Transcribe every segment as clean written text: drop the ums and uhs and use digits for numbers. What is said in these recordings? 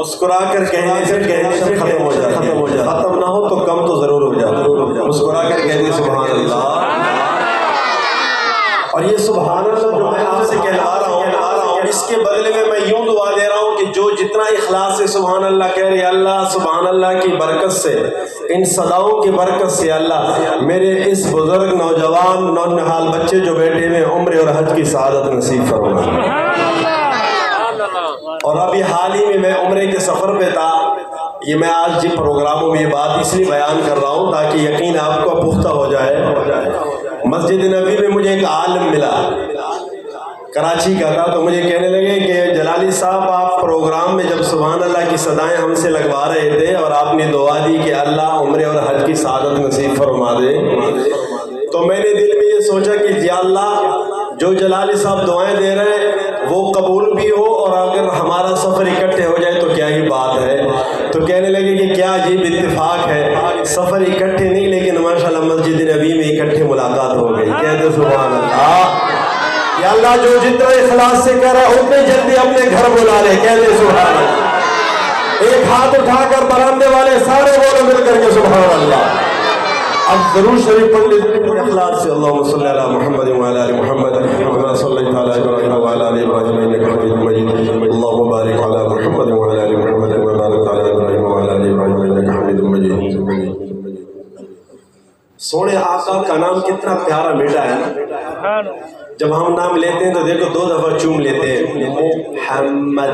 مسکرا کر کہنے سے ٹینشن ختم ہو جاتی ہے، ختم نہ ہو تو کم تو ضرور ہو جاتا، مسکرا کر کہنے سبحان اللہ۔ اور یہ سبحان اللہ جو میں آپ سے کہلا رہا ہوں اس کے بدلے میں یوں دعا دے رہا ہوں کہ جو جتنا اخلاص سے سبحان اللہ کہہ رہے اللہ سبحان اللہ کی برکت سے، ان صداؤں کی برکت سے اللہ میرے اس بزرگ نوجوان نونہال بچے جو بیٹھے ہوئے عمرے اور حج کی سعادت نصیب فرما۔ اور ابھی حال ہی میں عمرے کے سفر پہ تھا، یہ میں آج جن پروگراموں میں یہ بات اس لیے بیان کر رہا ہوں تاکہ یقین آپ کو پختہ ہو جائے۔ مسجد نبی میں مجھے ایک عالم ملا، کراچی کا تھا، تو مجھے کہنے لگے کہ جلالی صاحب آپ پروگرام میں جب سبحان اللہ کی صدائیں ہم سے لگوا رہے تھے اور آپ نے دعا دی کہ اللہ عمرے اور حج کی سعادت نصیب فرما دے، تو میں نے دل میں یہ سوچا کہ یا اللہ جو جلالی صاحب دعائیں دے رہے ہیں وہ قبول بھی ہو، اور اگر ہمارا سفر اکٹھے ہو جائے تو کیا ہی بات ہے۔ تو کہنے لگے کہ کیا عجیب اتفاق ہے، سفر اکٹھے نہیں لیکن ماشاءاللہ مسجد نبی میں اکٹھے ملاقات ہو گئی۔ کہتے سبحان اللہ، یا اللہ جو جتنا اخلاص سے کر رہا ہے اتنے جلدی اپنے گھر بلا لے۔ کہتے سبحان اللہ، ایک ہاتھ اٹھا کر براندے والے سارے بولو مل کر کے سبحان اللہ۔ اب ضرور شریف پڑھ لیتے اخلاص سے، اللہم صلی علی محمد وعلی آل محمد کما صلیت علی ابراہیم وعلی آل ابراہیم انک حمید مجید، اللہم بارک علی محمد وعلی آل محمد کما بارکت علی ابراہیم وعلی آل ابراہیم انک حمید مجید۔ سونے آقا کا نام کتنا پیارا میٹھا ہے نا، جب ہم نام لیتے ہیں تو دیکھو دو دفعہ چوم لیتے ہیں، محمد،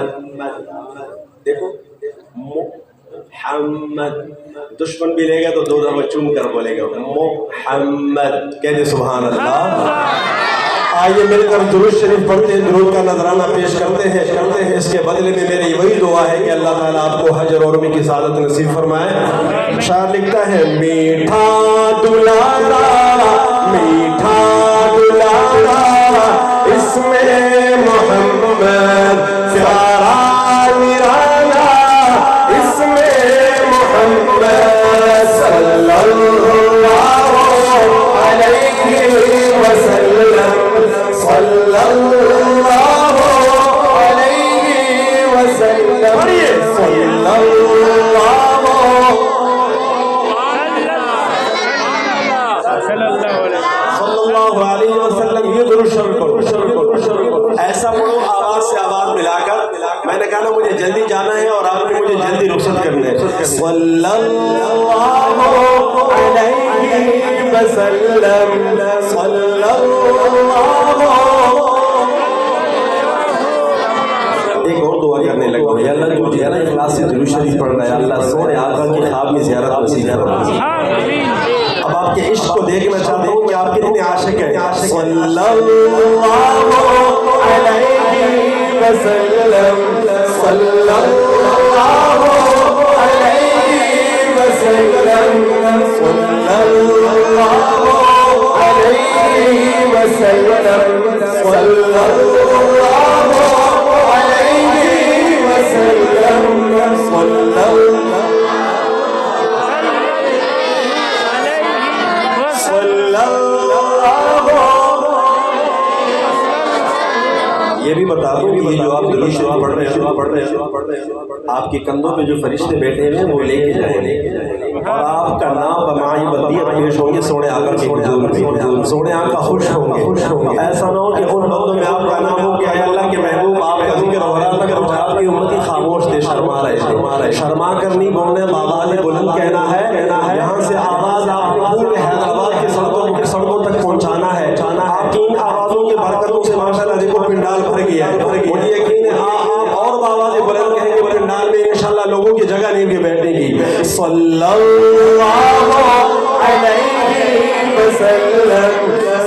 دیکھو محمد، دشمن بھی لے گا تو دو دفعہ چوم کر بولے گا محمد۔ کہتے سبحان اللہ۔ آئیے مل کر درود شریف پڑھتے ہیں، درود کا نذرانہ پیش کرتے ہیں۔ اس کے بدلے میں میری وہی دعا ہے کہ اللہ تعالیٰ آپ کو حج اور عمرے کی سعادت نصیب فرمائے۔ شاعر لکھتا ہے میٹھا دلارا میٹھا دلارا اس میں محمد پیارا نرالا، اس میں محمد صلی اللہ علیہ وسلم، صلی اللہ علیہ وسلم، صلی اللہ علیہ وسلم۔ یہ درود شریف پڑھو، ایسا پڑھو آواز سے آواز ملا کر۔ میں نے کہا نا مجھے جلدی جانا ہے اور آپ نے مجھے جلدی رخصت کرنا ہے۔ صلی اللہ علیہ وسلم، صلی ایک اور دعا کرنے لگا، یا اللہ جو زیارہ اخلاص سے درود شریف پڑھ رہا ہے اللہ سونے آقا کی خواب میں زیارت نصیب فرما۔ اب آپ کے عشق کو دیکھنا چاہتے ہوں کہ آپ کتنے عاشق ہیں۔ صلی اللہ علیہ وسلم، صلی اللہ علیہ وسلم، صلی اللہ علیہ وسلم، صلی اللہ علیہ وسلم، صلی اللہ یہ بھی بتا دوں کہ یہ جو آپ درود شریف پڑھ رہے ہیں آپ کے کندھوں پہ جو فرشتے بیٹھے ہیں وہ لے کے جائیں گے، اور آپ کا نام بمائی بدیت پیش ہوں گے سونے آقا کے حضور میں، سونے آقا خوش ہوں گے۔ ایسا نہ ہو کہ ان بندوں میں آپ کا نام ہو کہ اے اللہ کے محبوب آپ کا ذکر ہو رہا تھا کہ آپ کی امتی خاموش تھے، شرما رہے تھے، شرما کر نہیں بولنے بابا نے بلند کہنا ہے، یہاں سے آواز آپ نے پورے حیدرآباد کے سڑکوں تک پہنچانا ہے۔ آپ کی ان آوازوں کے برکتوں سے ماشاءاللہ دیکھو پنڈال بھر گیا ہے، مجھے یقین ہے آپ اور آواز بلند کہیں گے پنڈال میں انشاءاللہ لوگوں کی جگہ نہیں بھی بیٹھنے کی۔ صلی اللہ علیہ وسلم،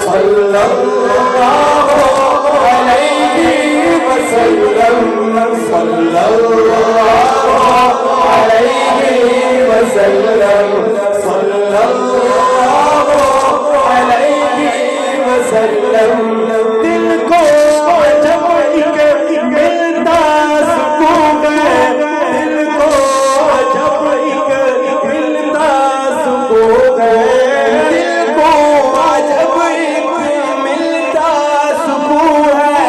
صلی اللہ علیہ وسلم، صلی اللہ علیہ وسلم، صلی اللہ علیہ وسلم۔ دل کو جب ایک ملتا سکون ہے، دل کو جب ایک ملتا سکون ہے، دل کو جب ایک ملتا سکون ہے،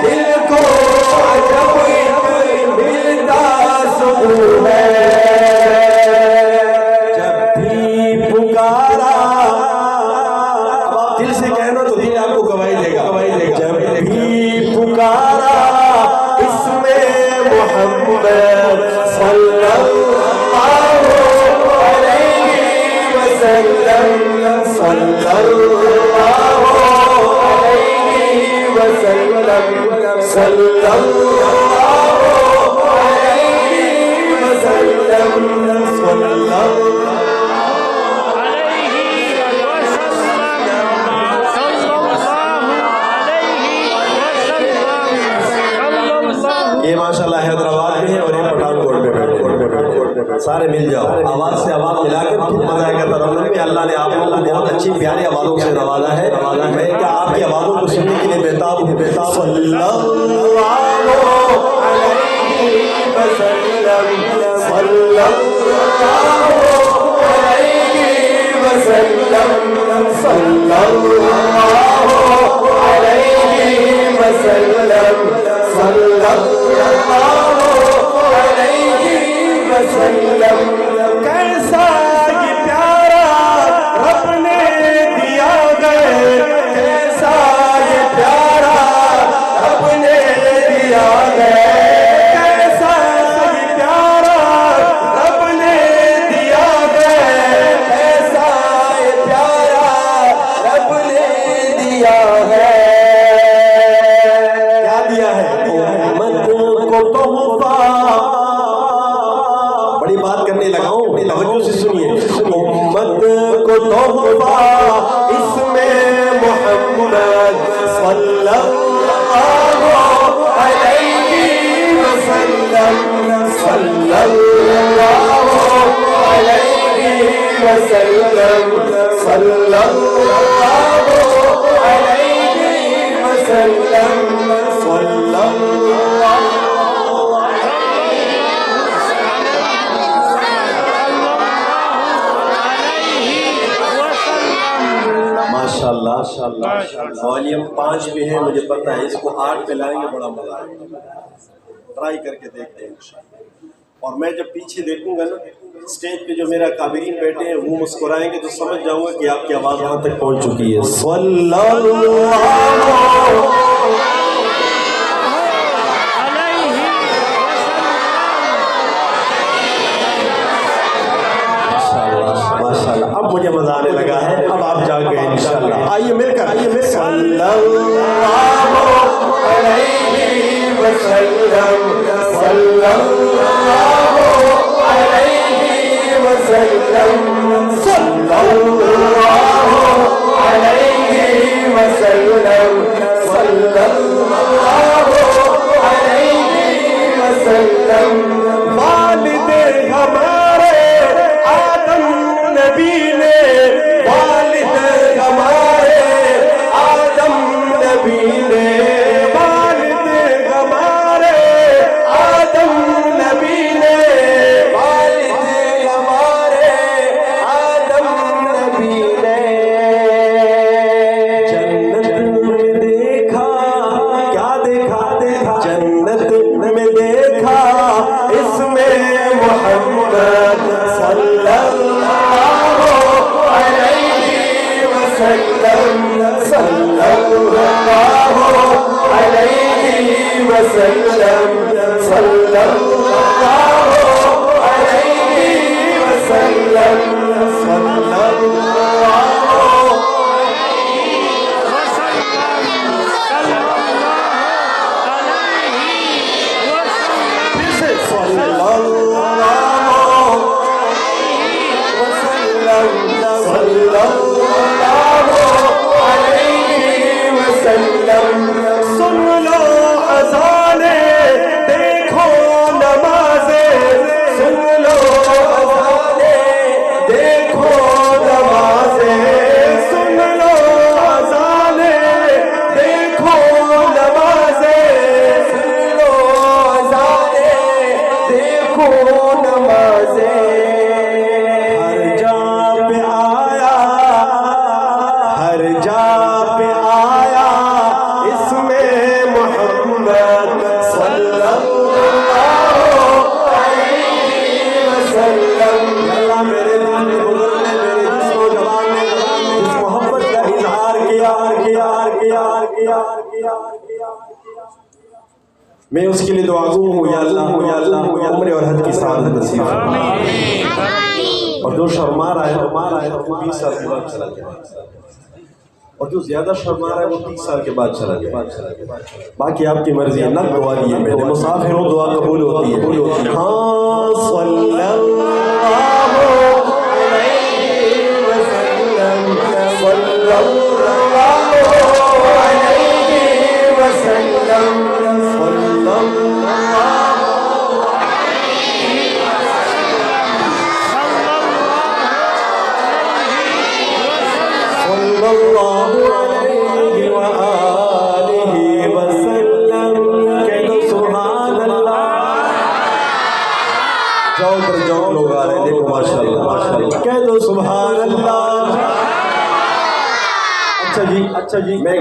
دل کو جب ایک صلی اللہ علیہ وسلم صلی اللہ علیہ وسلم صلی اللہ علیہ وسلم صلی اللہ یہ ماشاءاللہ حیدرآباد میں ہے اور یہ پٹھان کوٹ میں بیٹھے سارے مل جاؤ آواز سے آواز ملا کر پھر مزہ آئے گا ترنم میں اللہ نے آپ کو بہت اچھی پیاری آوازوں سے نوازا ہے میں کیا آپ کی آوازوں کو سننے کے لیے بےتاب ہوں صلی اللہ علیہ وسلم صلی اللہ علیہ وسلم صلی اللہ علیہ وسلم صلی اللہ علیہ وسلم کیسا یہ پیارا رب نے دیا گئے کیسا یہ پیارا رب نے دیا گئے کیسا یہ پیارا رب نے دیا گئے کیسا یہ پیارا رب نے دیا ہے کیا دیا ہے امت کو تحفہ بڑی بات کرنے لگا ہوں توجہ سے سنیے امت کو تحفہ اس میں محمد صلی اللہ علیہ وسلم صلی اللہ علیہ وسلم صلی اللہ علیہ وسلم صلی اللہ ماشاءاللہ والیوم 5 پہ ہے مجھے پتہ ہے اس کو 8 پہ لائیں گے بڑا مزہ آئے گا ٹرائی کر کے دیکھتے ہیں انشاءاللہ اور میں جب پیچھے دیکھوں گا نا اسٹیج پہ جو میرا کابرین بیٹھے ہیں وہ مسکرائیں گے تو سمجھ جاؤں گا کہ آپ کی آواز وہاں تک پہنچ چکی ہے صلی اللہ ماشاءاللہ اب مجھے مزہ آنے لگا ہے اب آپ جا گئے انشاءاللہ آئیے مل کر صلی اللہ علیہ وسلم صلی اللہ علیہ وسلم صلی اللہ علیہ وسلم صلی اللہ علیہ وسلم والد ہمارے آدم نبی نے والد ہمارے آدم نبی نے والد ہمارے آدم نبی نے والد ہمارے آدم نبی نے جنت میں دیکھا کیا دیکھا جنت میں دیکھا اس میں محمد صلی اللہ علیہ وسلم صلی اللہ علیہ وسلم صلی اللہ علیہ وسلم صلی اللہ سن لو اذانیں دیکھو نمازیں میں اس کے لیے دعا گو ہوں یا اللہ عمرے اور حج کی سعادت نصیب اور جو شرما رہا ہے وہ 20 سال کے بعد چلا جائے اور جو زیادہ شرما رہا ہے وہ 30 سال کے بعد چلا جائے باقی آپ کی مرضی ہے نہ دعا دیے میں مسافر ہوں دعا قبول ہوتی ہے ہاں صلی اللہ علیہ وسلم صلی اللہ علیہ وسلم اللہ علیہ وآلہ وسلم کہہ دو سبحان اللہ جاؤ پر جاؤ لوگ آ رہے ہیں دیکھو ماشاءاللہ کہہ دو سبحان اللہ اچھا جی میں